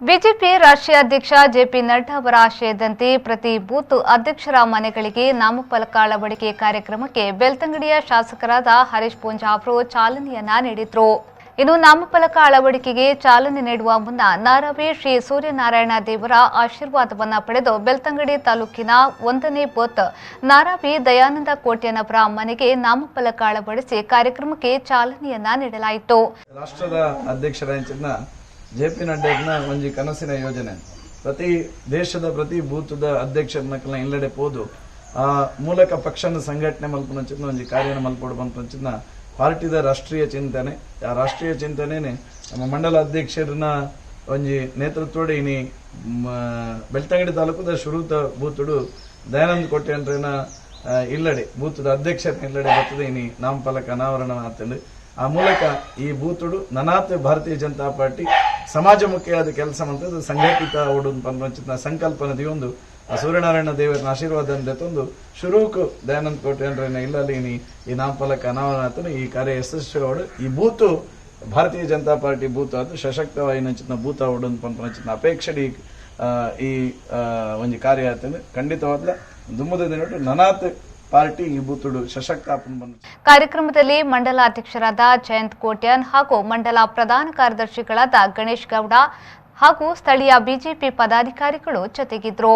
BJP ರಾಷ್ಟ್ರೀಯ ಅಧ್ಯಕ್ಷ JP Nadda ಅವರ ಆಶಯದಂತೆ ಪ್ರತಿ ಬೂತ್ ಅಧ್ಯಕ್ಷರ ಮನೆಗಳಿಗೆ ನಾಮಫಲಕ ಅಳವಡಿಕೆ ಕಾರ್ಯಕ್ರಮಕ್ಕೆ ಬೆಳ್ತಂಗಡಿಯ ಶಾಸಕರಾದ ಹರೀಶ್ ಪೂಂಜಾ ಅವರು ಚಾಲನೆಯನ್ನ ನೀಡಿದರು. ಇನ್ನು ನಾಮಫಲಕ ಅಳವಡಿಕೆಗೆ ಚಾಲನೆ ನೀಡುವ ಮುನ್ನ ನಾರಾವಿ ಶ್ರೀ ಸೂರ್ಯನಾರಾಯಣ ದೇವರ ಆಶೀರ್ವಾದವನ್ನು ಪಡೆದು ಬೆಳ್ತಂಗಡಿ ತಾಲೂಕಿನ 1ನೇ ಬೂತ್ ನಾರಾವಿ ದಯಾನಂದ ಕೋಟ್ಯನವರ ಮನೆಗೆ ನಾಮಫಲಕ ಅಳವಡಿಸಿ ಕಾರ್ಯಕ್ರಮಕ್ಕೆ ಚಾಲನೆಯನ್ನ ನೀಡಲಾಯಿತು. ರಾಷ್ಟ್ರದ ಅಧ್ಯಕ್ಷರ ಜೆಪಿ ನಡ್ಡಾನ ಒಂಜಿ ಕನಸಿನ ಯೋಜನೆ ಪ್ರತಿ ದೇಶದ ಪ್ರತಿ ಬೂತದ ಅಧ್ಯಕ್ಷರನ್ನ ಇಲ್ಲಡೆ ಪೋದು ಆ ಮೂಲಕ ಪಕ್ಷನ ಸಂಘಟನೆ ಮಲ್ಪನ ಒಂಜಿ ಕಾರ್ಯನ ಮಲ್ಪಡು ಬಂತ ಪಾರ್ಟಿದ ರಾಷ್ಟ್ರೀಯ ಚಿಂತನೆ ಆ ರಾಷ್ಟ್ರೀಯ ಚಿಂತನೆ ನಮ್ಮ ಮಂಡಲ ಅಧ್ಯಕ್ಷರನ್ನ ಒಂಜಿ ನೇತೃತ್ವಡ್ ಇನಿ ಬೆಳ್ತಂಗಡಿ ತಾಲೂಕದ ಶುರುತ ಬೂತುಡು ದಯಾನಂದ ಕೋಟೆ ಅಂದ್ರೇನ ಇಲ್ಲಡೆ ಬೂತದ ಅಧ್ಯಕ್ಷರನ್ನ ಇಲ್ಲಡೆ ಬರ್ತದೆ ಇನಿ ನಾಮಫಲಕ ಅನಾವರಣ ಆತಂಡು ಆ ಮೂಲಕ ಈ ಬೂತುಡು ನನಾತ್ ಭಾರತೀಯ ಜನತಾ ಪಾರ್ಟಿ ಸಮಾಜಮುಖಿಯಾದ ಕೆಲಸ ಮಂತದ್ದು ಸಂಘಟಿತ ಓಡುದು ಪಂಚಿನ ಸಂಕಲ್ಪನದಿ ಒಂದು ಸೂರ್ಯನಾರಾಯಣ ದೇವರ ಆಶೀರ್ವಾದ ತಂದು ಶುರುಕು ದಯಾನಂದ ಕೋಟೆ ಅಂದ್ರೆ ಇಲ್ಲಲ್ಲಿ ಈ ನಾಮಫಲಕ ಅನಾವರಣ ಈ ಕಾರ್ಯ ಯಶಸ್ವಿ ಈ ಬೂತು ಭಾರತೀಯ ಜನತಾ ಪಾರ್ಟಿ ಬೂತ್ ಅದು ಸಶಕ್ತವಾಯಿನ ಬೂತ ಓಡುದು ಪಂಚಿನ ಅಪೇಕ್ಷೆ ಈ ಒಂದು ಕಾರ್ಯ ಆತಂದ್ರೆ ಖಂಡಿತವಾದ ದುಮ್ಮದ ದಿನ ನನಾತ್ ಪಾರ್ಟಿ ಈ ಬೂತುಡು ಸಶಕ್ತ ಕಾರ್ಯಕ್ರಮದಲ್ಲಿ ಮಂಡಲ ಅಧ್ಯಕ್ಷರಾದ ಜಯಂತ್ ಕೋಟ್ಯನ್ ಹಾಗೂ ಮಂಡಲ ಪ್ರಧಾನ ಕಾರ್ಯದರ್ಶಿಗಳಾದ ಗಣೇಶ್ ಗೌಡ ಹಾಗೂ ಸ್ಥಳೀಯ ಬಿಜೆಪಿ ಪದಾಧಿಕಾರಿಗಳು ಜೊತೆಗಿದ್ದರು.